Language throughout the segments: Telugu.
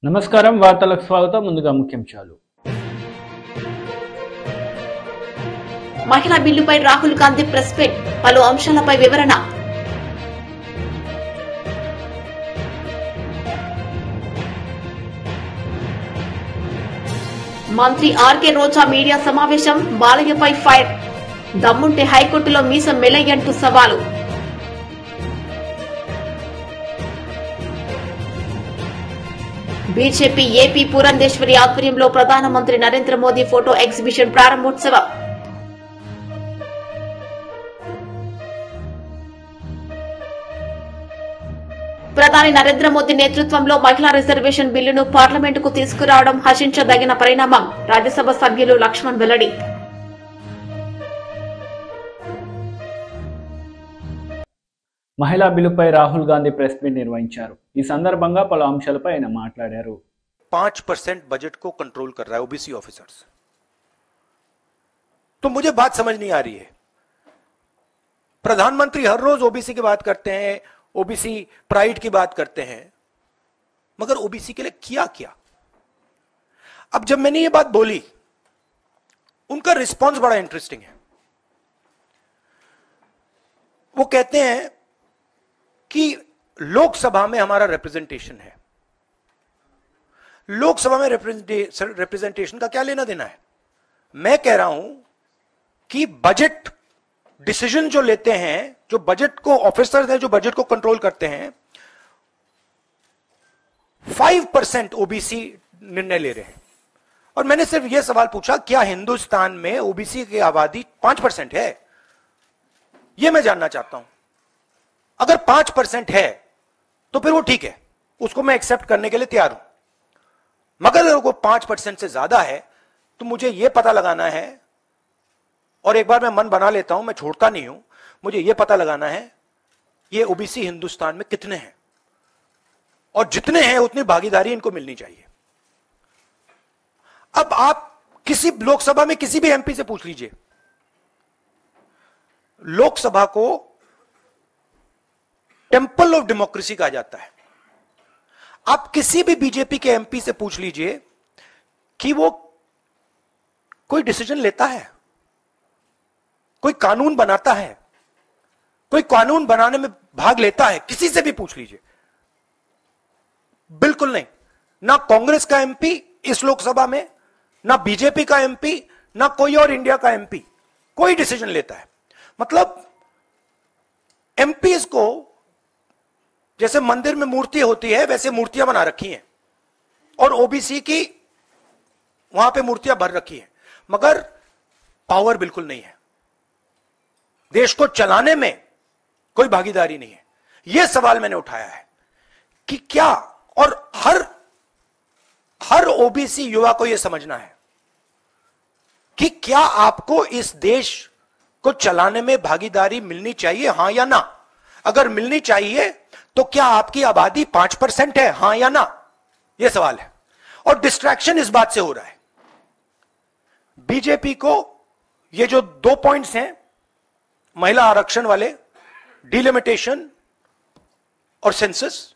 నమస్కారం వార్తలకు స్వాగతం ముందుగా ముఖ్యాంశాలు మహిళా బిల్లుపై రాహుల్ గాంధీ ప్రెస్ మీట్ పలు అంశాలపై వివరణ మంత్రి ఆర్కే రోజా మీడియా సమావేశం బాలయ్యపై ఫైర్ దమ్ముంటే హైకోర్టులో మీసం మెలయ్యంటూ సవాలు బీజేపీ ఏపీ పురంధేశ్వరి ఆధ్వర్యంలో ప్రధానమంత్రి నరేంద్ర మోదీ ఫోటో ఎగ్జిబిషన్ ప్రారంభోత్సవం ప్రధాని నరేంద్ర మోదీ నేతృత్వంలో మహిళా రిజర్వేషన్ బిల్లును పార్లమెంటుకు తీసుకురావడం హర్షించదగిన పరిణామం రాజ్యసభ సభ్యులు లక్ష్మణ్ వెల్లడి మహిళా బిల్లుపై రాహుల్ గాంధీ ప్రెస్ మీట్ నిర్వహించారు। ఈ సందర్భంగా పలు అంశాలపై ఆయన మాట్లాడారు। 5% बजट को कंट्रोल कर रहा है ओबीसी ऑफिसर्स। तो मुझे बात समझ नहीं आ रही है। प्रधानमंत्री हर रोज ओबीसी की बात करते हैं, ओबीसी प्राइड की बात करते हैं, मगर ओबीसी के लिए किया क्या? अब जब मैंने ये बात बोली, उनका रिस्पॉन्स बड़ा इंटरेस्टिंग है। वो कहते हैं कि लोकसभा में हमारा रिप्रेजेंटेशन है। लोकसभा में रिप्रेजेंटेशन का क्या लेना देना है? मैं कह रहा हूं कि बजट डिसीजन जो लेते हैं, जो बजट को ऑफिसर्स हैं, जो बजट को कंट्रोल करते हैं, 5% ओबीसी निर्णय ले रहे हैं। और मैंने सिर्फ यह सवाल पूछा, क्या हिंदुस्तान में ओबीसी की आबादी 5% है? यह मैं जानना चाहता हूं। अगर 5% है तो फिर वो ठीक है, उसको मैं एक्सेप्ट करने के लिए तैयार हूं। मगर अगर वो 5% से ज्यादा है तो मुझे यह पता लगाना है, और एक बार मैं मन बना लेता हूं, मैं छोड़ता नहीं हूं, मुझे यह पता लगाना है ये ओबीसी हिंदुस्तान में कितने हैं, और जितने हैं उतनी भागीदारी इनको मिलनी चाहिए। अब आप किसी लोकसभा में किसी भी एमपी से पूछ लीजिए, लोकसभा को टेंपल ऑफ डेमोक्रेसी कहा जाता है। आप किसी भी बीजेपी के एमपी से पूछ लीजिए कि वो कोई डिसीजन लेता है, कोई कानून बनाता है, कोई कानून बनाने में भाग लेता है, किसी से भी पूछ लीजिए, बिल्कुल नहीं। ना कांग्रेस का एमपी इस लोकसभा में, ना बीजेपी का एमपी, ना कोई और इंडिया का एमपी कोई डिसीजन लेता है। मतलब एमपीज को जैसे मंदिर में मूर्ति होती है वैसे मूर्तियां बना रखी हैं, और ओबीसी की वहां पे मूर्तियां भर रखी हैं, मगर पावर बिल्कुल नहीं है। देश को चलाने में कोई भागीदारी नहीं है। यह सवाल मैंने उठाया है कि क्या, और हर ओबीसी युवा को यह समझना है कि क्या आपको इस देश को चलाने में भागीदारी मिलनी चाहिए, हां या ना? अगर मिलनी चाहिए तो क्या आपकी आबादी 5% है, हां या ना? यह सवाल है। और डिस्ट्रैक्शन इस बात से हो रहा है, बीजेपी को ये जो 2 पॉइंट्स हैं, महिला आरक्षण वाले, डिलिमिटेशन और सेंसस,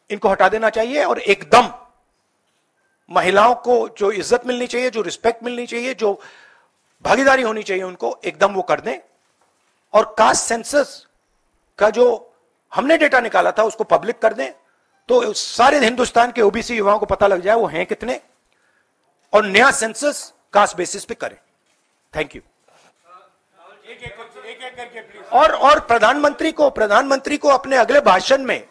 इनको हटा देना चाहिए, और एकदम महिलाओं को जो इज्जत मिलनी चाहिए, जो रिस्पेक्ट मिलनी चाहिए, जो भागीदारी होनी चाहिए, उनको एकदम वो कर दें। और कास्ट सेंसस का जो हमने डेटा निकाला था उसको पब्लिक कर दें, तो सारे हिंदुस्तान के ओबीसी युवाओं को पता लग जाए वो हैं कितने, और नया सेंसस कास्ट बेसिस पे करें। Thank you. और प्रधानमंत्री को अपने अगले भाषण में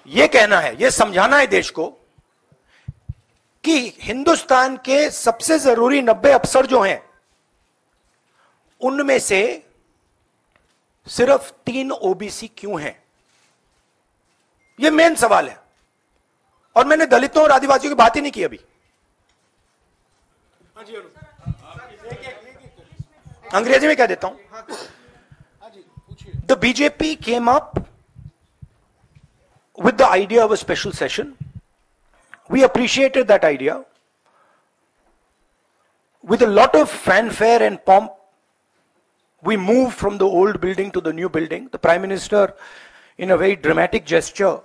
यह कहना है, यह समझाना है देश को कि हिंदुस्तान के सबसे जरूरी 90 अफसर जो हैं उनमें से सिर्फ 3 ओबीसी क्यों हैं? यह मेन सवाल है। और मैंने दलितों और आदिवासियों की बात ही नहीं की अभी। अंग्रेजी में कह देता हूं। The BJP came up with the idea of a special session. We appreciated that idea. With a lot of fanfare and pomp, we moved from the old building to the new building. The Prime Minister, in a very dramatic gesture,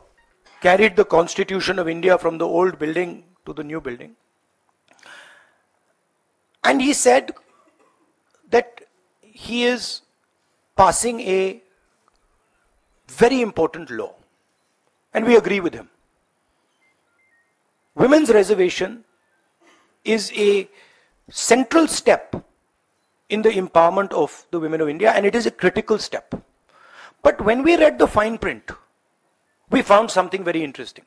carried the Constitution of India from the old building to the new building. And he said that he is passing a very important law. And we agree with him. Women's reservation is a central step in the empowerment of the women of India, and it is a critical step. But when we read the fine print, we found something very interesting.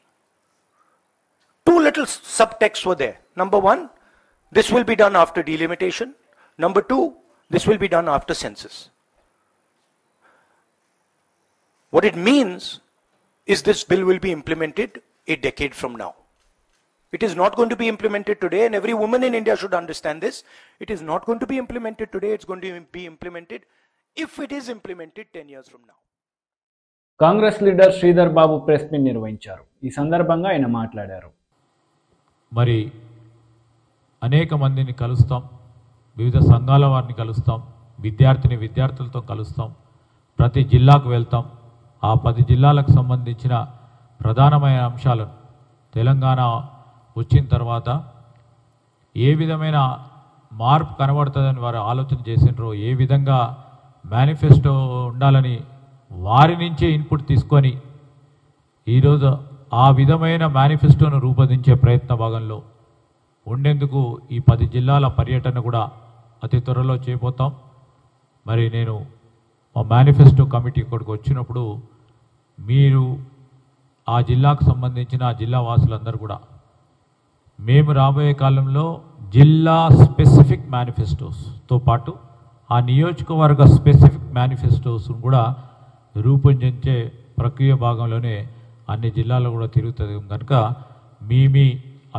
Two little subtexts were there. Number one, this will be done after delimitation. Number two, this will be done after census. What it means is this bill will be implemented a decade from now. It is not going to be implemented today, and every woman in India should understand this. It is not going to be implemented today, it's going to be implemented if it is implemented 10 years from now. Congress leader Sridhar Babu press meet నిర్వహించారు. ఈ సందర్భంగా ఆయన మాట్లాడారు. మరి అనేక మందిని కలుస్తాం, వివిధ సంఘాల వారిని కలుస్తాం, విద్యార్థులతో కలుస్తాం, ప్రతి జిల్లాకు వెళ్తాం. ఆ 10 జిల్లాలకు సంబంధించిన ప్రధానమైన అంశాలను తెలంగాణ వచ్చిన తర్వాత ఏ విధమైన మార్పు కనబడుతుందని వారు ఆలోచన చేసినారో, ఏ విధంగా మేనిఫెస్టో ఉండాలని వారి నుంచే ఇన్పుట్ తీసుకొని ఈరోజు ఆ విధమైన మేనిఫెస్టోను రూపొందించే ప్రయత్న భాగంలో ఉండేందుకు ఈ 10 జిల్లాల పర్యటన కూడా అతి త్వరలో చేయబోతాం. మరి నేను మా మేనిఫెస్టో కమిటీ ఇక్కడికి వచ్చినప్పుడు మీరు ఆ జిల్లాకు సంబంధించిన ఆ జిల్లా వాసులందరూ కూడా మేము రాబోయే కాలంలో జిల్లా స్పెసిఫిక్ మేనిఫెస్టోస్తో పాటు ఆ నియోజకవర్గ స్పెసిఫిక్ మేనిఫెస్టోస్ను కూడా రూపొందించే ప్రక్రియ భాగంలోనే అన్ని జిల్లాల్లో కూడా తిరుగుతుంది కనుక మీ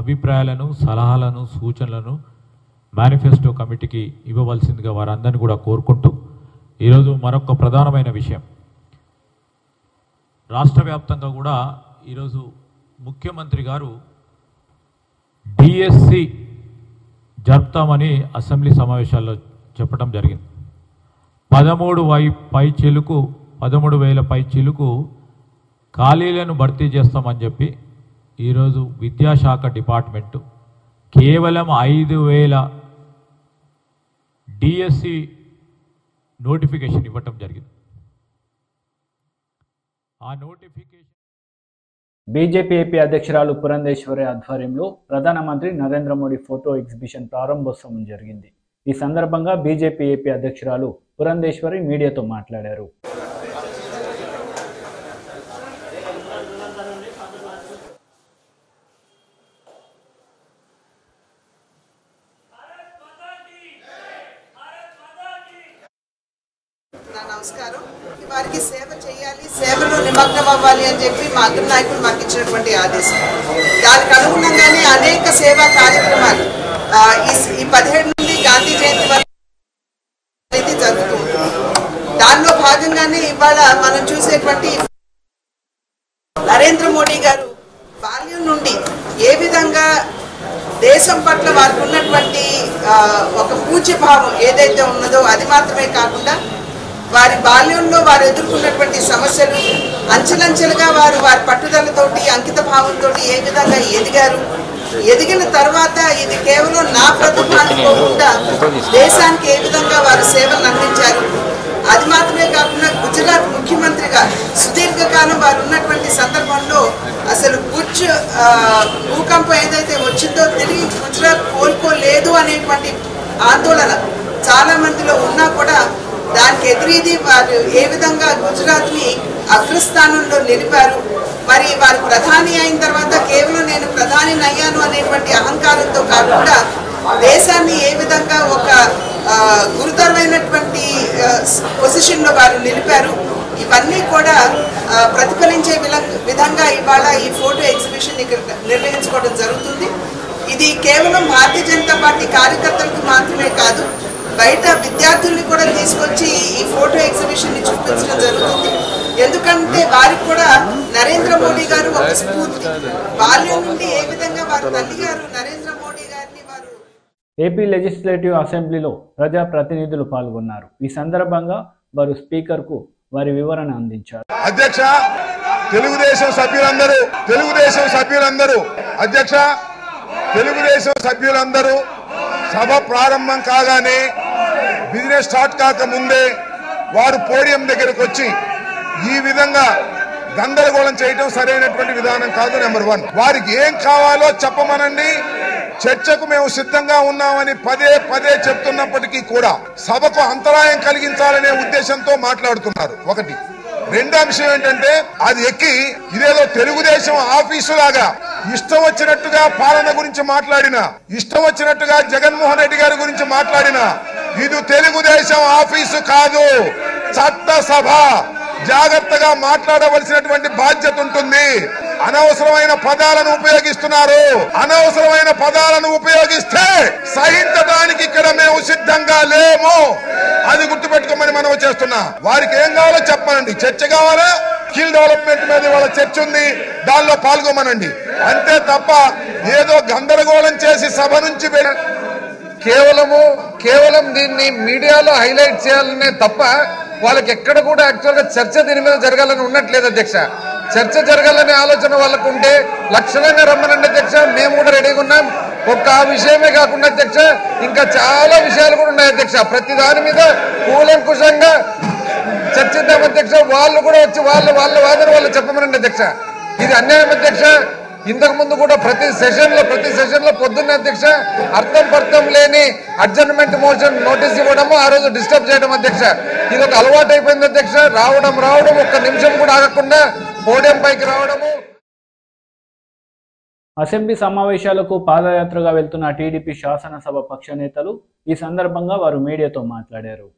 అభిప్రాయాలను, సలహాలను, సూచనలను మేనిఫెస్టో కమిటీకి ఇవ్వవలసిందిగా వారందరినీ కూడా కోరుకుంటూ, ఈరోజు మరొక ప్రధానమైన విషయం, రాష్ట్ర వ్యాప్తంగా కూడా ఈరోజు ముఖ్యమంత్రి గారు డిఎస్సి జరుపుతామని అసెంబ్లీ సమావేశాల్లో చెప్పడం జరిగింది. 13,000 పైచీలకు ఖాళీలను భర్తీ చేస్తామని చెప్పి ఈరోజు విద్యాశాఖ డిపార్ట్మెంటు కేవలం 5,000 డిఎస్సి నోటిఫికేషన్ ఇవ్వటం జరిగింది. ఆ నోటిఫికేషన్ బీజేపీ ఏపీ అధ్యక్షురాలు పురంధేశ్వరి ఆధ్వర్యంలో ప్రధానమంత్రి నరేంద్ర మోడీ ఫోటో ఎగ్జిబిషన్ ప్రారంభోత్సవం జరిగింది. ఈ సందర్భంగా బీజేపీ ఏపీ అధ్యక్షురాలు పురంధేశ్వరి మీడియాతో మాట్లాడారు. నమస్కారం. వారికి సేవ చేయాలి, సేవలో నిమగ్నం అవ్వాలి అని చెప్పి మా అగ్రనాయకులు మాకు ఇచ్చినటువంటి ఆదేశం. దానికి అనుగుణంగానే అనేక సేవా కార్యక్రమాలు ఈ 17 నుండి గాంధీ జయంతి వరకు జరుగుతుంది. దానిలో భాగంగానే ఇవాళ మనం చూసేటువంటి నరేంద్ర మోడీ గారు బాల్యం నుండి ఏ విధంగా దేశం పట్ల వారికి ఉన్నటువంటి ఒక పూజ్య భావం ఏదైతే ఉన్నదో అది మాత్రమే కాకుండా వారి బాల్యంలో వారు ఎదుర్కొన్నటువంటి సమస్యలు అంచెలంచెలుగా వారి పట్టుదలతోటి, అంకిత భావంతో ఏ విధంగా ఎదిగారు, ఎదిగిన తర్వాత ఇది కేవలం నా ప్రతిభ అనుకోకుండా దేశానికి ఏ విధంగా వారు సేవలు అందించారు. అది మాత్రమే కాకుండా గుజరాత్ ముఖ్యమంత్రిగా సుదీర్ఘకాలం వారు ఉన్నటువంటి సందర్భంలో అసలు భూకంపం ఏదైతే వచ్చిందో తిరిగి గుజరాత్ కోలుకోలేదు అనేటువంటి ఆందోళన చాలా మందిలో ఉన్నా కూడా దానికి ఎదురీది వారు ఏ విధంగా గుజరాత్ని అగ్రస్థానంలో నిలిపారు. మరి వారు ప్రధాని అయిన తర్వాత కేవలం నేను ప్రధాని అయ్యాను అనేటువంటి అహంకారంతో కాకుండా దేశాన్ని ఏ విధంగా ఒక గురుతరమైనటువంటి పొజిషన్లో వారు నిలిపారు. ఇవన్నీ కూడా ప్రతిఫలించే విధంగా ఇవాళ ఈ ఫోటో ఎగ్జిబిషన్ ఇక్కడ నిర్వహించుకోవడం జరుగుతుంది. ఇది కేవలం భారతీయ జనతా పార్టీ కార్యకర్తలకు మాత్రమే కాదు, బయట విద్యార్థుల్ని కూడా తీసుకొచ్చి ఈ ఫోటో ఎగ్జిబిషన్ ని చూపించడం జరుగుతుంది. ఎందుకంటే వారికి కూడా నరేంద్ర మోడీ గారు ఒక స్ఫూర్తి. బాల్యం నుండి ఏ విధంగా వారి తల్లి గారు నరేంద్ర మోడీ గారిని వారు ఏపీ లెజిస్లేటివ్ అసెంబ్లీలో ప్రజాప్రతినిధులు పాల్గొన్నారు. ఈ సందర్భంగా వారు స్పీకర్కు వారి వివరణ అందించారు. అధ్యక్ష, తెలుగుదేశం సభ్యులందరూ అధ్యక్ష తెలుగుదేశం సభ్యులందరూ సభ ప్రారంభం కాగానే బిజినెస్ స్టార్ట్ కాకముందే వారు పోడియం దగ్గరకు వచ్చి ఈ విధంగా గందరగోళం చేయడం సరైనటువంటి విధానం కాదు. నెంబర్ 1, వారికి ఏం కావాలో చెప్పమనండి, చర్చకు మేము సిద్ధంగా ఉన్నామని పదే పదే చెప్తున్నప్పటికీ కూడా సభకు అంతరాయం కలిగించాలనే ఉద్దేశంతో మాట్లాడుతున్నారు. ఒకటి. రెండో విషయం ఏంటంటే అది ఎక్కి ఇదేదో తెలుగుదేశం ఆఫీసు లాగా ఇష్టం వచ్చినట్టుగా పాలన గురించి మాట్లాడినా, ఇష్టం వచ్చినట్టుగా జగన్మోహన్ రెడ్డి గారి గురించి మాట్లాడినా ఇది తెలుగుదేశం ఆఫీసు కాదు, చట్టసభ. జాగ్రత్తగా మాట్లాడవలసినటువంటి బాధ్యత ఉంటుంది. అనవసరమైన పదాలను ఉపయోగిస్తున్నారు. అనవసరమైన పదాలను ఉపయోగిస్తే సహించడానికి ఇక్కడ మేము సిద్ధంగా లేము. అది గుర్తుపెట్టుకోమని మనం చేస్తున్నా. వారికి ఏం కావాలో చెప్పనండి. చర్చ కావాలా? స్కిల్ డెవలప్మెంట్ మీద వాళ్ళ చర్చ ఉంది, దానిలో పాల్గొమనండి. అంతే తప్ప ఏదో గందరగోళం చేసి సభ నుంచి కేవలం దీన్ని మీడియాలో హైలైట్ చేయాలనే తప్ప వాళ్ళకి ఎక్కడ కూడా యాక్చువల్ గా చర్చ దీని మీద జరగాలని ఉన్నట్లేదు అధ్యక్ష. చర్చ జరగాలనే ఆలోచన వాళ్ళకు ఉంటే లక్షణంగా రమ్మనండి అధ్యక్ష. మేము కూడా రెడీగా ఉన్నాం. ఒక్క ఆ విషయమే కాకుండా అధ్యక్ష ఇంకా చాలా విషయాలు కూడా ఉన్నాయి అధ్యక్ష. ప్రతి దాని మీద కూలంకుషంగా చర్చిద్దాం అధ్యక్ష. వాళ్ళు కూడా వచ్చి వాళ్ళ వాదన వాళ్ళు చెప్పమనండి అధ్యక్ష. ఇది అన్యాయం అధ్యక్ష. ఇంతకు ముందు కూడా ప్రతి సెషన్ లో పొద్దున్న అధ్యక్ష అర్థం లేని అడ్జర్న్మెంట్ మోషన్ నోటీస్ ఇవ్వడము, ఆ రోజు డిస్టర్బ్ చేయడం అధ్యక్ష. ఇది ఒక అలవాటు అయిపోయింది అధ్యక్ష. రావడం ఒక్క నిమిషం కూడా ఆగకుండా పోడియం పైకి రావడము. అసెంబ్లీ సమావేశాలకు పాదయాత్రగా వెళ్తున్న టీడీపీ శాసనసభ పక్ష నేతలు ఈ సందర్భంగా వారు మీడియాతో మాట్లాడారు.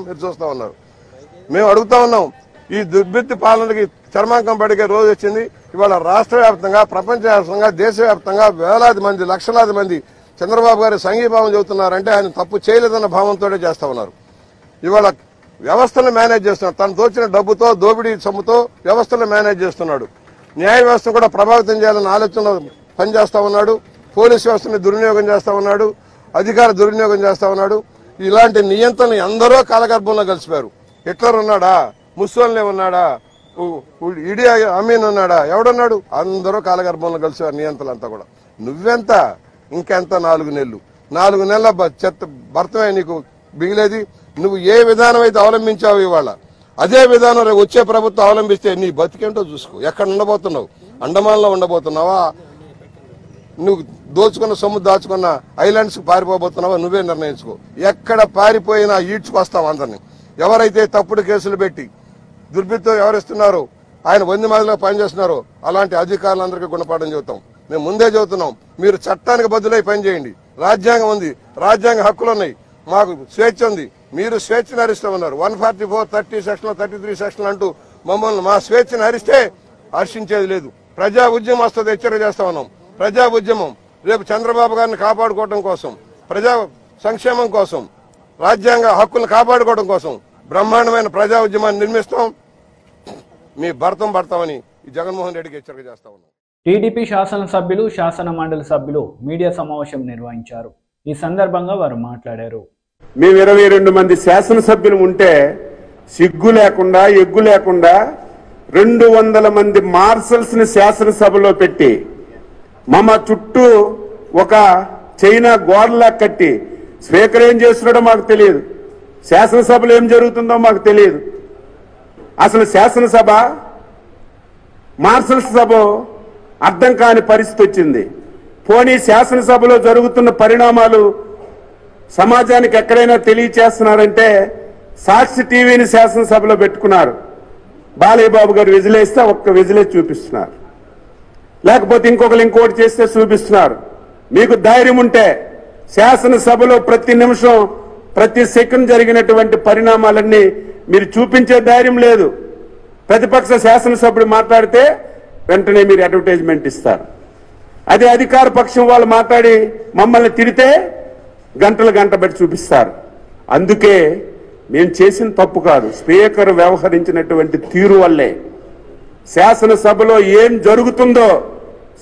మీరు చూస్తా ఉన్నారు. మేము అడుగుతా ఉన్నాం, ఈ దుర్భిత్తి పాలనకి చర్మాంకం పడికే రోజు వచ్చింది. ఇవాళ రాష్ట్ర వ్యాప్తంగా, ప్రపంచవ్యాప్తంగా, దేశవ్యాప్తంగా వేలాది మంది, లక్షలాది మంది చంద్రబాబు గారి సంఘీభావం చెబుతున్నారంటే ఆయన తప్పు చేయలేదన్న భావంతో చేస్తా ఉన్నారు. ఇవాళ వ్యవస్థను మేనేజ్ చేస్తున్నాడు. తను దోచిన డబ్బుతో, దోపిడీ సొమ్ముతో వ్యవస్థను మేనేజ్ చేస్తున్నాడు. న్యాయ వ్యవస్థను కూడా ప్రభావితం చేయాలన్న ఆలోచన పనిచేస్తా ఉన్నాడు. పోలీసు వ్యవస్థని దుర్వినియోగం చేస్తా ఉన్నాడు. అధికార దుర్వినియోగం చేస్తా ఉన్నాడు. ఇలాంటి నియంత్రణ ఎందరో కాలగర్భంలో కలిసిపోయారు. హిట్లర్ ఉన్నాడా? ముస్సోలినీ ఉన్నాడా? ఇడి అమీన్ ఉన్నాడా? ఎవడున్నాడు? అందరూ కాలగర్భంలో కలిసిపోయారు నియంత్రణ అంతా కూడా. నువ్వెంత? ఇంకెంత? 4 నెలలు. 4 నెలల భర్తమే నీకు బిగిలేది. నువ్వు ఏ విధానం అయితే అవలంబించావు ఇవాళ అదే విధానం రేపు వచ్చే ప్రభుత్వం అవలంబిస్తే నీ బతికేంటో చూసుకో. ఎక్కడ ఉండబోతున్నావు? అండమాన్లో ఉండబోతున్నావా? నువ్వు దోచుకున్న సొమ్ము దాచుకున్న ఐలాండ్స్ కు పారిపోబోతున్నావా? నువ్వే నిర్ణయించుకో. ఎక్కడ పారిపోయినా ఈడ్చుకొస్తావు అందరినీ. ఎవరైతే తప్పుడు కేసులు పెట్టి దుర్బిత్తం ఎవరిస్తున్నారో, ఆయన 100 మందిలో పనిచేస్తున్నారో అలాంటి అధికారులందరికీ గుణపాఠం చెబుతాం. మేము ముందే చెబుతున్నాం, మీరు చట్టానికి బదులై పనిచేయండి. రాజ్యాంగం ఉంది, రాజ్యాంగ హక్కులు ఉన్నాయి, మాకు స్వేచ్ఛ ఉంది. మీరు స్వేచ్ఛను హరిస్తూ ఉన్నారు. 144, 30 సెక్షన్, 33 సెక్షన్ అంటూ మమ్మల్ని మా స్వేచ్ఛను హరిస్తే హర్షించేది లేదు. ప్రజా ఉద్యమం వస్తుంది, హెచ్చరిక చేస్తా ఉన్నాం. ప్రజా ఉద్యమం రేపు చంద్రబాబు గారిని కాపాడుకోవడం కోసం, ప్రజా సంక్షేమం కోసం, రాజ్యాంగ హక్కులను కాపాడుకోవడం కోసం బ్రహ్మాండమైన ప్రజా ఉద్యమాన్ని నిర్మిస్తాం. మీ భర్తం పడతామని ఈ జగన్మోహన్ రెడ్డికి హెచ్చరిక చేస్తా ఉన్నాం. టీడీపీ శాసనసభ్యులు, శాసన మండలి సభ్యులు మీడియా సమావేశం నిర్వహించారు. ఈ సందర్భంగా వారు మాట్లాడారు. మేము 22 మంది శాసనసభ్యులు ఉంటే సిగ్గు లేకుండా, ఎగ్గు లేకుండా 200 మంది మార్షల్స్ ని శాసనసభలో పెట్టి మమ్మ చుట్టూ ఒక చైనా గోడలా కట్టి స్పీకర్ ఏం చేస్తున్నాడో మాకు తెలియదు, శాసనసభలో ఏం జరుగుతుందో మాకు తెలియదు. అసలు శాసనసభ మార్షల్స్ సభ అర్థం కాని పరిస్థితి వచ్చింది. పోనీ శాసనసభలో జరుగుతున్న పరిణామాలు సమాజానికి ఎక్కడైనా తెలియచేస్తున్నారంటే సాక్షి టీవీని శాసనసభలో పెట్టుకున్నారు. బాలయ్య బాబు గారు విజిలేస్తే ఒక్క విజిలే చూపిస్తున్నారు. లేకపోతే ఇంకోటి చేస్తే చూపిస్తున్నారు. మీకు ధైర్యం ఉంటే శాసనసభలో ప్రతి నిమిషం ప్రతి సెకండ్ జరిగినటువంటి పరిణామాలన్నీ మీరు చూపించే ధైర్యం లేదు. ప్రతిపక్ష శాసనసభ్యుడు మాట్లాడితే వెంటనే మీరు అడ్వర్టైజ్మెంట్ ఇస్తారు. అదే అధికార పక్షం వాళ్ళు మాట్లాడి మమ్మల్ని తిడితే గంట పెట్టి చూపిస్తారు. అందుకే మేము చేసిన తప్పు కాదు, స్పీకర్ వ్యవహరించినటువంటి తీరు వల్లే శాసనసభలో ఏం జరుగుతుందో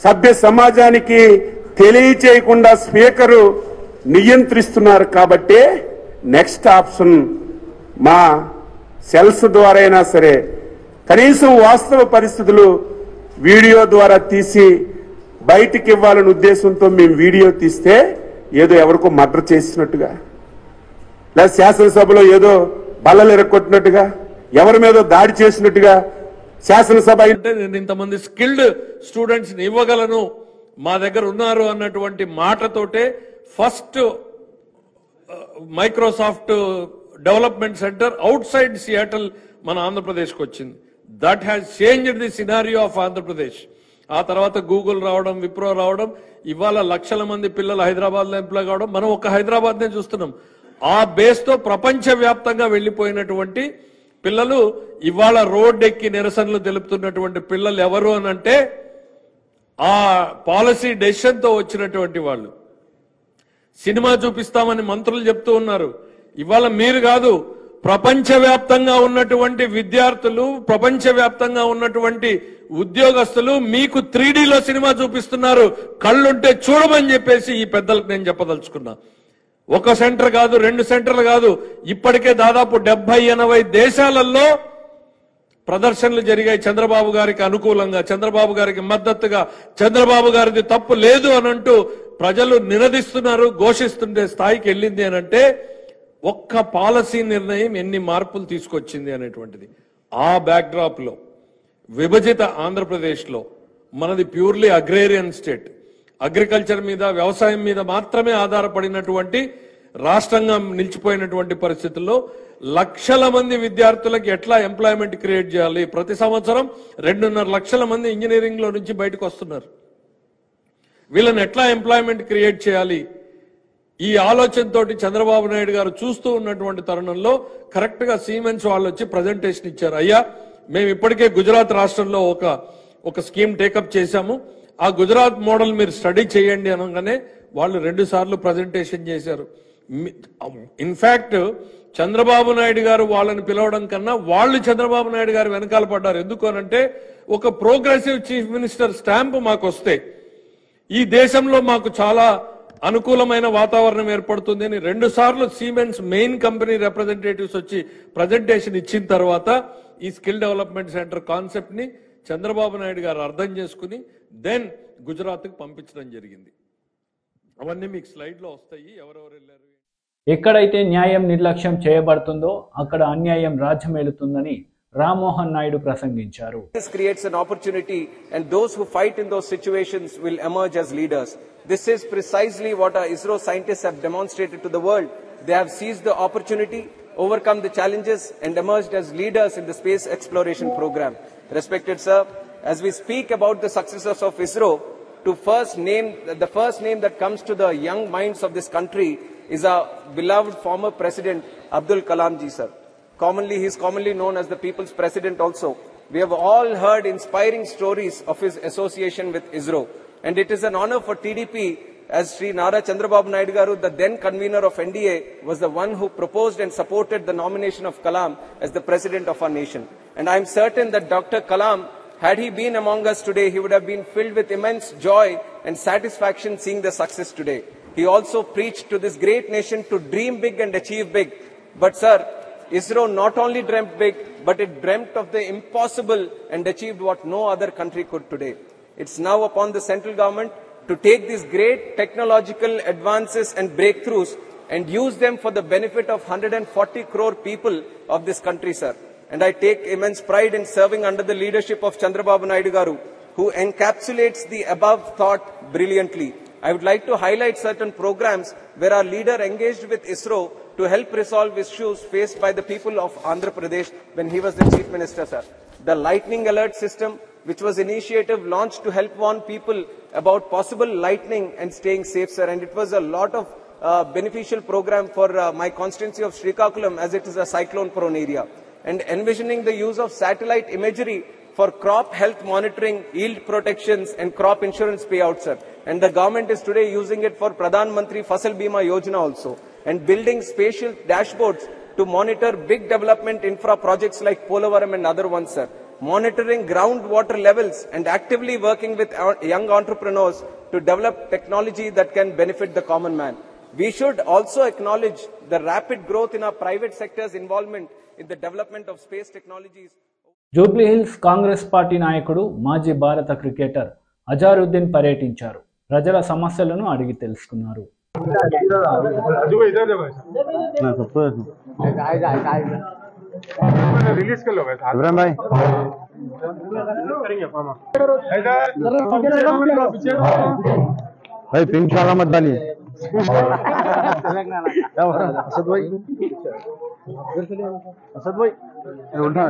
సభ్య సమాజానికి తెలియచేయకుండా స్పీకరు నియంత్రిస్తున్నారు. కాబట్టి నెక్స్ట్ ఆప్షన్ మా సెల్స్ ద్వారా అయినా సరే కనీసం వాస్తవ పరిస్థితులు వీడియో ద్వారా తీసి బయటికి ఇవ్వాలనే ఉద్దేశంతో మేము వీడియో తీస్తే ఏదో ఎవరికో మర్డర్ చేసినట్టుగా, లేదా శాసనసభలో ఏదో బల్లలు ఎరగొట్టినట్టుగా, ఎవరి మీద దాడి చేసినట్టుగా శాసనసభ అంటే నేను ఇంతమంది స్కిల్డ్ స్టూడెంట్స్ ని ఇవ్వగలను, మా దగ్గర ఉన్నారు అన్నటువంటి మాటతోటే first Microsoft development centre outside Seattle మన ఆంధ్రప్రదేశ్కి వచ్చింది. That has changed the scenario of Andhra Pradesh. ఆ తర్వాత గూగుల్ రావడం, విప్రో రావడం, ఇవాళ లక్షల మంది పిల్లలు హైదరాబాద్ లో ఎంప్లాయ్ కావడం, మనం ఒక హైదరాబాద్ నే చూస్తున్నాం. ఆ బేస్ తో ప్రపంచ వ్యాప్తంగా వెళ్లిపోయినటువంటి పిల్లలు ఇవాళ రోడ్ ఎక్కి నిరసనలు తెలుపుతున్నటువంటి పిల్లలు ఎవరు అనంటే ఆ పాలసీ డెసిషన్ తో వచ్చినటువంటి వాళ్ళు. సినిమా చూపిస్తామని మంత్రులు చెప్తూ ఉన్నారు. ఇవాళ మీరు కాదు, ప్రపంచవ్యాప్తంగా ఉన్నటువంటి విద్యార్థులు, ప్రపంచవ్యాప్తంగా ఉన్నటువంటి ఉద్యోగస్తులు మీకు 3Dలో సినిమా చూపిస్తున్నారు. కళ్ళుంటే చూడమని చెప్పేసి ఈ పెద్దలకు నేను చెప్పదలుచుకున్నా. ఒక సెంటర్ కాదు, 2 సెంటర్లు కాదు, ఇప్పటికే దాదాపు 70-80 దేశాలలో ప్రదర్శనలు జరిగాయి చంద్రబాబు గారికి అనుకూలంగా, చంద్రబాబు గారికి మద్దతుగా. చంద్రబాబు గారిది తప్పు లేదు అనంటూ ప్రజలు నినదిస్తున్నారు. ఘోషిస్తుండే స్థాయికి వెళ్ళింది అనంటే ఒక్క పాలసీ నిర్ణయం ఎన్ని మార్పులు తీసుకొచ్చింది అనేటువంటిది. ఆ బ్యాక్డ్రాప్ లో విభజిత ఆంధ్రప్రదేశ్ లో మనది ప్యూర్లీ అగ్రేరియన్ స్టేట్, అగ్రికల్చర్ మీద, వ్యవసాయం మీద మాత్రమే ఆధారపడినటువంటి రాష్ట్రంగా నిలిచిపోయినటువంటి పరిస్థితుల్లో లక్షల మంది విద్యార్థులకు ఎట్లా ఎంప్లాయ్మెంట్ క్రియేట్ చేయాలి? ప్రతి సంవత్సరం 2.5 లక్షల మంది ఇంజనీరింగ్ లో నుంచి బయటకు వస్తున్నారు. వీళ్ళని ఎట్లా ఎంప్లాయ్మెంట్ క్రియేట్ చేయాలి? ఈ ఆలోచనతోటి చంద్రబాబు నాయుడు గారు చూస్తూ ఉన్నటువంటి తరుణంలో కరెక్ట్ గా సీమెన్స్ వాళ్ళు వచ్చి ప్రజెంటేషన్ ఇచ్చారు. అయ్యా, మేము ఇప్పటికే గుజరాత్ రాష్ట్రంలో ఒక స్కీమ్ టేకప్ చేశాము, ఆ గుజరాత్ మోడల్ మీరు స్టడీ చేయండి అనగానే వాళ్ళు 2 సార్లు ప్రజెంటేషన్ చేశారు. ఇన్ఫాక్ట్ చంద్రబాబు నాయుడు గారు వాళ్ళని పిలవడం కన్నా వాళ్ళు చంద్రబాబు నాయుడు గారు వెనకాల పడ్డారు. ఎందుకు అనంటే ఒక ప్రోగ్రెసివ్ చీఫ్ మినిస్టర్ స్టాంప్ మాకు వస్తే ఈ దేశంలో మాకు చాలా అనుకూలమైన వాతావరణం ఏర్పడుతుంది అని 2 సార్లు సీమెన్స్ మెయిన్ కంపెనీ రిప్రజెంటేటివ్స్ వచ్చి ప్రజెంటేషన్ ఇచ్చిన తర్వాత ఈ స్కిల్ డెవలప్మెంట్ సెంటర్ కాన్సెప్ట్ ని చంద్రబాబు నాయుడు గారు అర్థం చేసుకుని దెన్ గుజరాత్ కి పంపించడం జరిగింది. అవన్నీ మీకు స్లైడ్ లో వస్తాయి, ఎవరెవరు వెళ్ళారు. ఎక్కడైతే న్యాయం నిర్లక్ష్యం చేయబడుతుందో అక్కడ అన్యాయం రాజ్యమేలుతుందని రామ్మోహన్ నాయుడు ప్రసంగించారు. This creates an opportunity and those who fight in those situations will emerge as leaders. This is precisely what our ISRO scientists have demonstrated to the world. They have seized the opportunity, overcome the challenges and emerged as leaders in the space exploration program. Respected sir, as we speak about the successes of ISRO, the first name that comes to the young minds of this country is our beloved former President Abdul Kalam ji sir. He is commonly known as the People's President also. We have all heard inspiring stories of his association with ISRO. And it is an honor for TDP, as Sri Nara Chandrababu Naidu Garu, the then convener of NDA, was the one who proposed and supported the nomination of Kalam as the President of our nation. And I am certain that Dr. Kalam, had he been among us today, he would have been filled with immense joy and satisfaction seeing the success today. He also preached to this great nation to dream big and achieve big. But sir, ISRO not only dreamt big, but it dreamt of the impossible and achieved what no other country could today. It's now upon the central government to take these great technological advances and breakthroughs and use them for the benefit of 140 crore people of this country, sir. And I take immense pride in serving under the leadership of Chandrababu Naidu Garu, who encapsulates the above thought brilliantly. I would like to highlight certain programs where our leader engaged with ISRO to help resolve issues faced by the people of Andhra Pradesh when he was the Chief Minister, sir. The lightning alert system, which was initiative launched to help warn people about possible lightning and staying safe, sir. And it was a lot of beneficial program for my constituency of Srikakulam, as it is a cyclone-prone area. And envisioning the use of satellite imagery for crop health monitoring, yield protections and crop insurance payouts, sir. And the government is today using it for Pradhan Mantri Fasal Bima Yojana also. And building spatial dashboards to monitor big development infra projects like Polavaram and other ones, sir. Monitoring groundwater levels and actively working with young entrepreneurs to develop technology that can benefit the common man. We should also acknowledge the rapid growth in our private sector's involvement in the development of space technologies. Jubilee hills Congress party నాయకుడు మాజీ భారత క్రికెటర్ అజారుద్దీన్ పర్యటించారు. ప్రజల సమస్యలను అడిగి తెలుసుకున్నారు. मत डालिए असद भाई उल्टा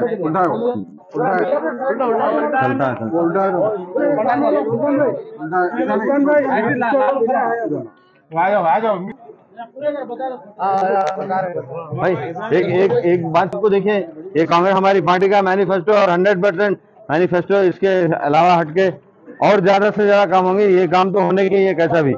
भाई एक बात को देखिए, ये कांग्रेस हमारी पार्टी का मैनिफेस्टो और 100% मैनिफेस्टो, इसके अलावा हटके और ज्यादा से ज्यादा काम होंगे। ये काम तो होने के, ये कैसा भी।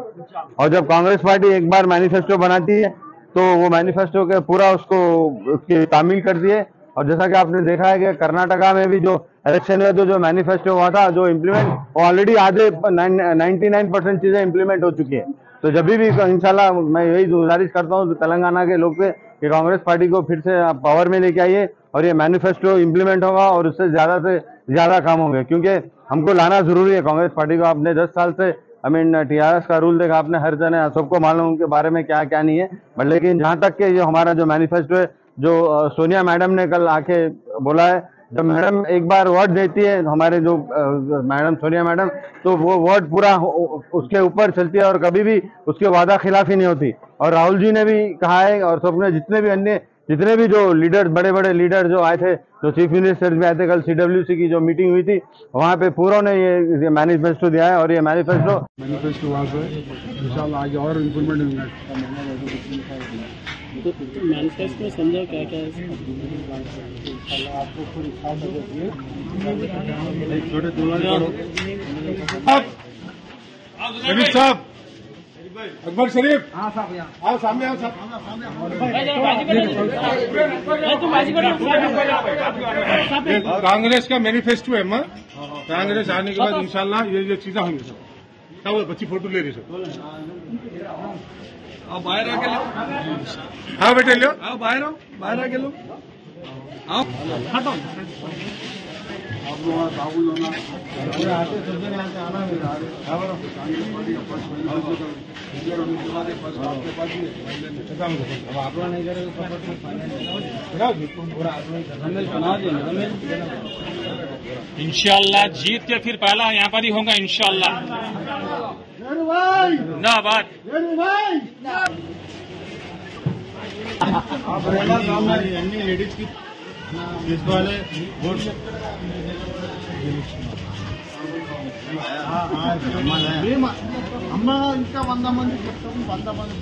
और जब कांग्रेस पार्टी एक बार मैनिफेस्टो बनाती है तो वो मैनिफेस्टो के पूरा उसकी तामील करती है। और जैसा कि आपने देखा है कि कर्नाटका में भी जो इलेक्शन में जो मैनिफेस्टो हुआ था, जो इम्प्लीमेंट, वो ऑलरेडी आधे 99% चीजें इम्प्लीमेंट हो चुकी है। तो जब भी इंशाल्लाह मैं यही गुजारिश करता हूँ तेलंगाना के लोग से कि कांग्रेस पार्टी को फिर से पावर में लेके आइए और ये मैनिफेस्टो इम्प्लीमेंट होगा और उससे ज्यादा काम होंगे, क्योंकि हमको लाना जरूरी है कांग्रेस पार्टी को। आपने 10 साल से टीआरएस का रूल देखा आपने, हर जने सबको मालूम उनके बारे में क्या क्या नहीं है। बट लेकिन जहां तक के जो हमारा जो मैनिफेस्टो है, जो सोनिया मैडम ने कल आके बोला है, जब मैडम एक बार वर्ड देती है हमारे जो मैडम सोनिया मैडम, तो वो वर्ड पूरा उसके ऊपर चलती है और कभी भी उसके वादा खिलाफी नहीं होती। और राहुल जी ने भी कहा है और सबने जितने भी जो लीडर, बड़े बड़े लीडर जो आए थे, जो चीफ मिनिस्टर भी आए थे, कल CWC की जो मीटिंग हुई थी वहाँ पे पूरा ने ये मैनिफेस्टो दिया है। और ये मैनिफेस्टो वहाँ से इंशाल्लाह आगे और इम्प्रूवमेंट होंगे। मैनिफेस्टो में समझा क्या क्या है आपको पूरी शरीफ साहब, अकबर शरीफ, हाँ साहब, आओ सामने, आओ साहब। कांग्रेस का मैनिफेस्टो है मां, कांग्रेस आने के बाद इंशाल्लाह ये चीजें होंगी सब। क्या वो बच्ची फोटो ले रही सब, आओ बाहर आके लो, हाँ बेटे लो, आओ बाहर आके लो, आओ हटो। आप लोग काबू होना इंशाल्लाह जीत के फिर पहला यहाँ पर ही होगा इंशाल्लाह। ना बात लेडीज की वाले वोट అమ్మ ఇంకా 100 మంది చెప్తాము, 100 మంది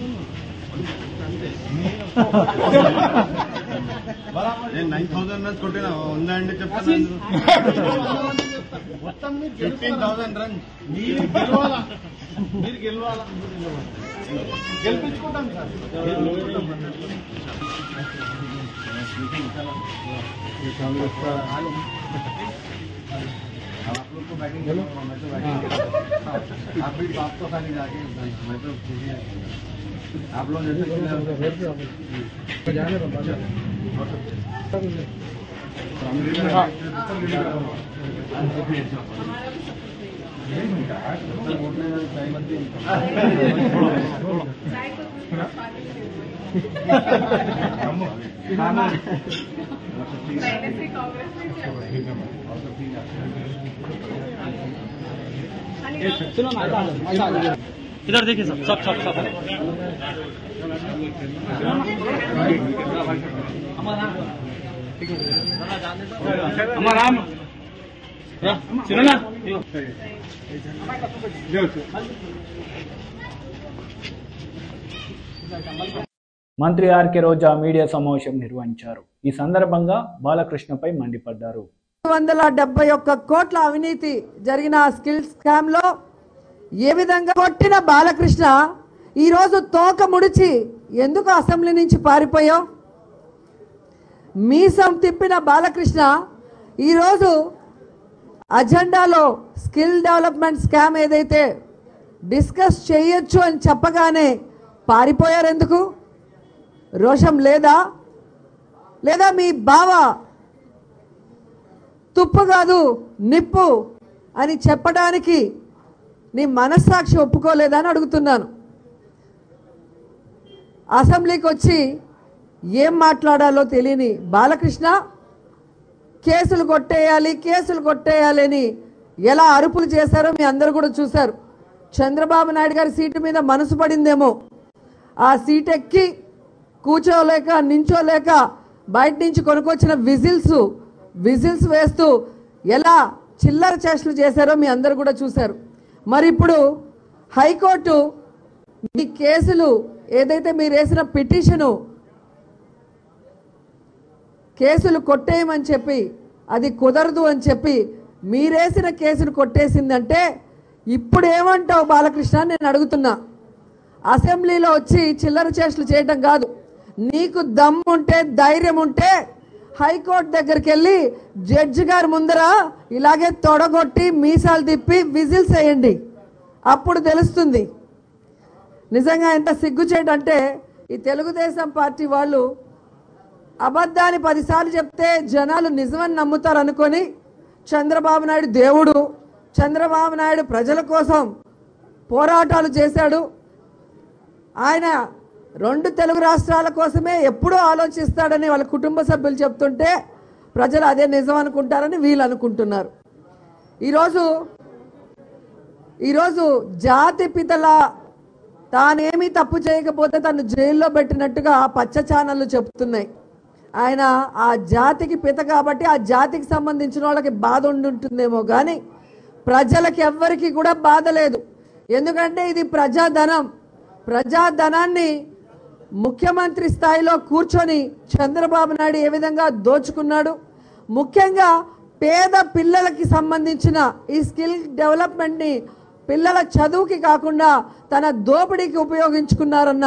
9,000 రన్స్ కొట్టినా ఉందండి చెప్తాను. మొత్తం 15,000 రన్స్ మీరు గెలవాలా గెలిపించుకుంటాం సార్. कांग्रेस का आप लोग को बैटिंग करो, मैं तो बैटिंग आप भी बाप तो खाली जाके मैं तो आप लोग जैसे जाने इधर देखिए सब हमारा మంత్రి ఆర్కే రోజా మీడియా సమావేశం నిర్వహించారు. ఈ సందర్భంగా బాలకృష్ణపై మండిపడ్డారు. 171 కోట్ల అవినీతి జరిగిన స్కిల్ స్కామ్ లో ఏ విధంగా కొట్టిన బాలకృష్ణ ఈరోజు తోక ముడిచి ఎందుకు అసెంబ్లీ నుంచి పారిపోయావు? మీసం తిప్పిన బాలకృష్ణ ఈరోజు అజెండాలో స్కిల్ డెవలప్మెంట్ స్కామ్ ఏదైతే డిస్కస్ చేయొచ్చు అని చెప్పగానే పారిపోయారు ఎందుకు? రోషం లేదా? లేదా మీ బావ తుప్పు కాదు నిప్పు అని చెప్పడానికి నీ మనస్సాక్షి ఒప్పుకోలేదా అని అడుగుతున్నాను. అసెంబ్లీకి వచ్చి ఏం మాట్లాడాలో తెలియని బాలకృష్ణ కేసులు కొట్టేయాలి అని ఎలా అరుపులు చేశారో మీ అందరూ కూడా చూశారు. చంద్రబాబు నాయుడు గారి సీటు మీద మనసు పడిందేమో, ఆ సీట్ ఎక్కి కూర్చోలేక నించోలేక బయట నుంచి కొనుక్కొచ్చిన విజిల్స్ వేస్తూ ఎలా చిల్లర చేష్టలు చేశారో మీ అందరూ కూడా చూశారు. మరి ఇప్పుడు హైకోర్టు మీ కేసులు ఏదైతే మీరు వేసిన పిటిషను కేసులు కొట్టేయమని చెప్పి అది కుదరదు అని చెప్పి మీరేసిన కేసును కొట్టేసిందంటే ఇప్పుడు ఏమంటావు బాలకృష్ణ నేను అడుగుతున్నా. అసెంబ్లీలో వచ్చి చిల్లర చేష్టలు చేయడం కాదు, నీకు దమ్ముంటే ధైర్యం ఉంటే హైకోర్టు దగ్గరికి వెళ్ళి జడ్జి గారి ముందర ఇలాగే తొడగొట్టి మీసాలు తిప్పి విజిల్స్ వేయండి, అప్పుడు తెలుస్తుంది నిజంగా ఎంత సిగ్గుచేటంటే ఈ తెలుగుదేశం పార్టీ వాళ్ళు అబద్ధాన్ని 10 సార్లు చెప్తే జనాలు నిజమని నమ్ముతారు అనుకొని చంద్రబాబు నాయుడు దేవుడు, చంద్రబాబు నాయుడు ప్రజల కోసం పోరాటాలు చేశాడు, ఆయన 2 తెలుగు రాష్ట్రాల కోసమే ఎప్పుడూ ఆలోచిస్తాడని వాళ్ళ కుటుంబ సభ్యులు చెప్తుంటే ప్రజలు అదే నిజం అనుకుంటారని వీళ్ళు అనుకుంటున్నారు. ఈరోజు జాతి పితల తానేమీ తప్పు చేయకపోతే తను జైల్లో పెట్టినట్టుగా పచ్చ ఛానళ్ళు చెప్తున్నాయి. ఆయన ఆ జాతికి పిత కాబట్టి ఆ జాతికి సంబంధించిన వాళ్ళకి బాధ ఉంటుందేమో కానీ ప్రజలకి ఎవ్వరికి కూడా బాధ లేదు. ఎందుకంటే ఇది ప్రజాధనాన్ని ముఖ్యమంత్రి స్థాయిలో కూర్చొని చంద్రబాబు నాయుడు ఏ విధంగా దోచుకున్నాడు, ముఖ్యంగా పేద పిల్లలకి సంబంధించిన ఈ స్కిల్ డెవలప్మెంట్ని పిల్లల చదువుకి కాకుండా తన దోపిడీకి ఉపయోగించుకున్నారన్న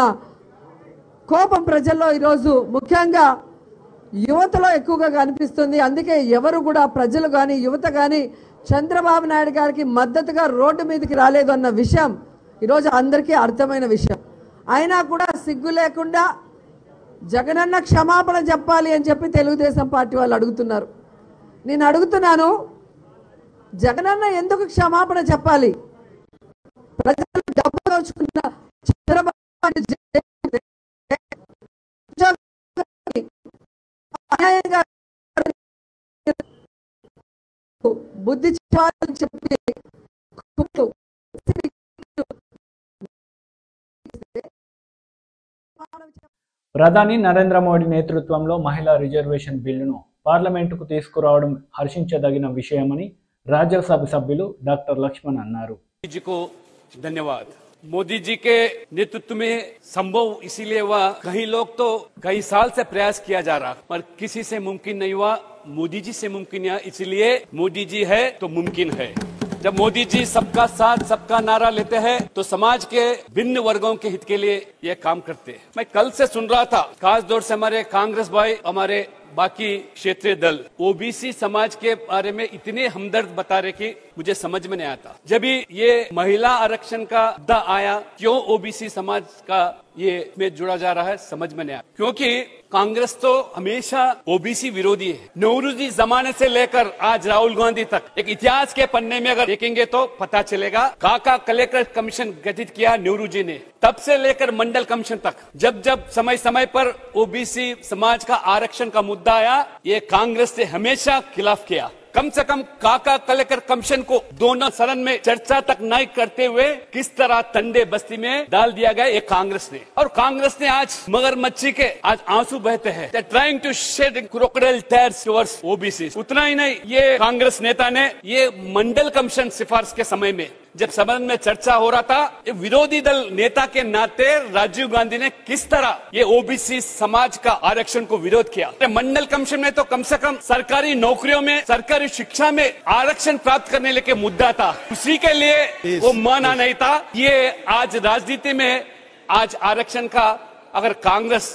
కోపం ప్రజల్లో ఈరోజు ముఖ్యంగా యువతలో ఎక్కువగా కనిపిస్తుంది. అందుకే ఎవరు కూడా ప్రజలు కానీ యువత కానీ చంద్రబాబు నాయుడు గారికి మద్దతుగా రోడ్డు మీదకి రాలేదు అన్న విషయం ఈరోజు అందరికీ అర్థమైన విషయం. అయినా కూడా సిగ్గు లేకుండా జగనన్న క్షమాపణ చెప్పాలి అని చెప్పి తెలుగుదేశం పార్టీ వాళ్ళు అడుగుతున్నారు. నేను అడుగుతున్నాను, జగనన్న ఎందుకు క్షమాపణ చెప్పాలి? ప్రజలు డబ్బు దోచుకున్న చంద్రబాబు బుద్ధి చెప్పాలని చెప్పి ప్రధాని నరేంద్ర మోడీ నేతృత్వంలో మహిళా రిజర్వేషన్ బిల్లును పార్లమెంటుకు తీసుకురావడం హర్షించదగిన విషయమని రాజ్యసభ సభ్యులు డాక్టర్ లక్ష్మణ్ అన్నారు. धन्यवाद। मोदी जी के नेतृत्व में संभव इसीलिए हुआ, कई लोग तो कई साल से प्रयास किया जा रहा पर किसी से मुमकिन नहीं हुआ, मोदी जी से मुमकिन हुआ, इसलिए मोदी जी है तो मुमकिन है। जब मोदी जी सबका साथ सबका नारा लेते हैं तो समाज के भिन्न वर्गों के हित के लिए ये काम करते हैं। मैं कल से सुन रहा था, खास तौर से हमारे कांग्रेस भाई, हमारे बाकी क्षेत्रीय दल ओबीसी समाज के बारे में इतने हमदर्द बता रहे कि मुझे समझ में नहीं आता। जब ये महिला आरक्षण का मुद्दा आया, क्यों ओबीसी समाज का ये में जुड़ा जा रहा है समझ में नहीं आया, क्योंकि कांग्रेस तो हमेशा ओबीसी विरोधी है। नेहरूजी जमाने से लेकर आज राहुल गांधी तक एक इतिहास के पन्ने में अगर देखेंगे तो पता चलेगा, काका कलेक्टर कमीशन गठित किया नेहरू जी ने, तब से लेकर मंडल कमीशन तक जब जब समय समय पर ओबीसी समाज का आरक्षण का मुद्दा आया, ये कांग्रेस ने हमेशा खिलाफ किया। कम से कम काका कलेक्टर कमीशन को दोनों सदन में चर्चा तक नहीं करते हुए किस तरह तंडे बस्ती में डाल दिया गया ये कांग्रेस ने। और कांग्रेस ने आज मगरमच्छी के आज आंसू बहते हैं, trying to shed crocodile tears towards OBC. उतना ही नहीं, ये कांग्रेस नेता ने ये मंडल कमीशन सिफारिश के समय में जब सदन में चर्चा हो रहा था, विरोधी दल नेता के नाते राजीव गांधी ने किस तरह ये ओबीसी समाज का आरक्षण को विरोध किया। मंडल कमीशन में तो कम से कम सरकारी नौकरियों में, सरकारी शिक्षा में आरक्षण प्राप्त करने लेके मुद्दा था, उसी के लिए वो माना नहीं था। ये आज राजनीति में आज आरक्षण का अगर कांग्रेस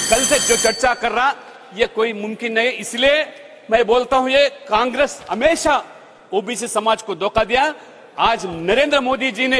कल से जो चर्चा कर रहा, ये कोई मुमकिन नहीं। इसलिए मैं बोलता हूँ, ये कांग्रेस हमेशा ओबीसी समाज को धोखा दिया। आज नरेंद्र मोदी जी ने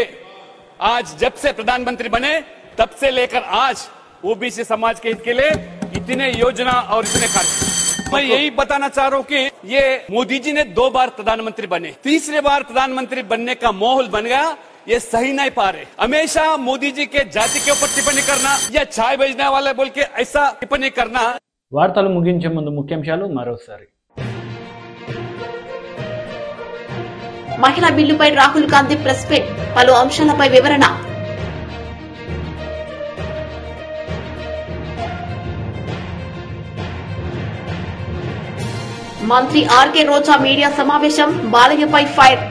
आज जब से प्रधानमंत्री बने तब से लेकर आज ओबीसी समाज के हित के लिए इतने योजना और इतने कार्य। मैं यही बताना चाह रहा हूँ कि ये मोदी जी ने 2 बार प्रधानमंत्री बने, तीसरी बार प्रधानमंत्री बनने का माहौल बन गया, ये सही नहीं पा रहे। हमेशा मोदी जी के जाति के ऊपर टिप्पणी करना या चाय बेचने वाले बोल के ऐसा टिप्पणी करना। వార్తలు ముగించే ముందు ముఖ్యాంశాలు మరోసారి. మహిళా బిల్లుపై రాహుల్ గాంధీ ప్రెస్ మీట్, పలు అంశాలపై వివరణ. మంత్రి ఆర్కే రోజా మీడియా సమావేశం, బాలయ్యపై ఫైర్,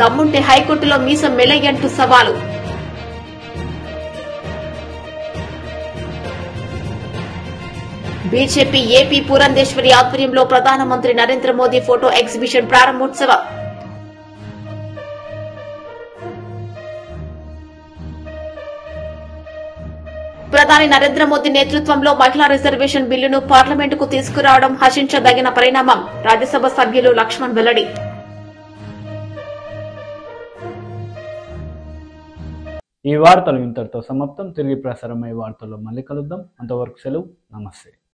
దమ్ముంటే హైకోర్టులో మీసం మెలయ్యంటూ సవాలు. బీజేపీ ఏపీ పురంధేశ్వరి ఆధ్వర్యంలో ప్రధానమంత్రి నరేంద్ర మోదీ ఫోటో ఎగ్జిబిషన్ ప్రారంభోత్సవం. ప్రధాని నరేంద్ర మోదీ నేతృత్వంలో మహిళా రిజర్వేషన్ బిల్లును పార్లమెంటుకు తీసుకురావడం హర్షించదగిన పరిణామం, రాజ్యసభ సభ్యులు లక్ష్మణ్ వెల్లడి. ఈ వార్తలు ఇంతటితో సమాప్తం. తిరిగి ప్రసారమయ్యే వార్తల్లో మళ్ళీ కలుద్దాం. అంతవరకు సెలవు. నమస్తే.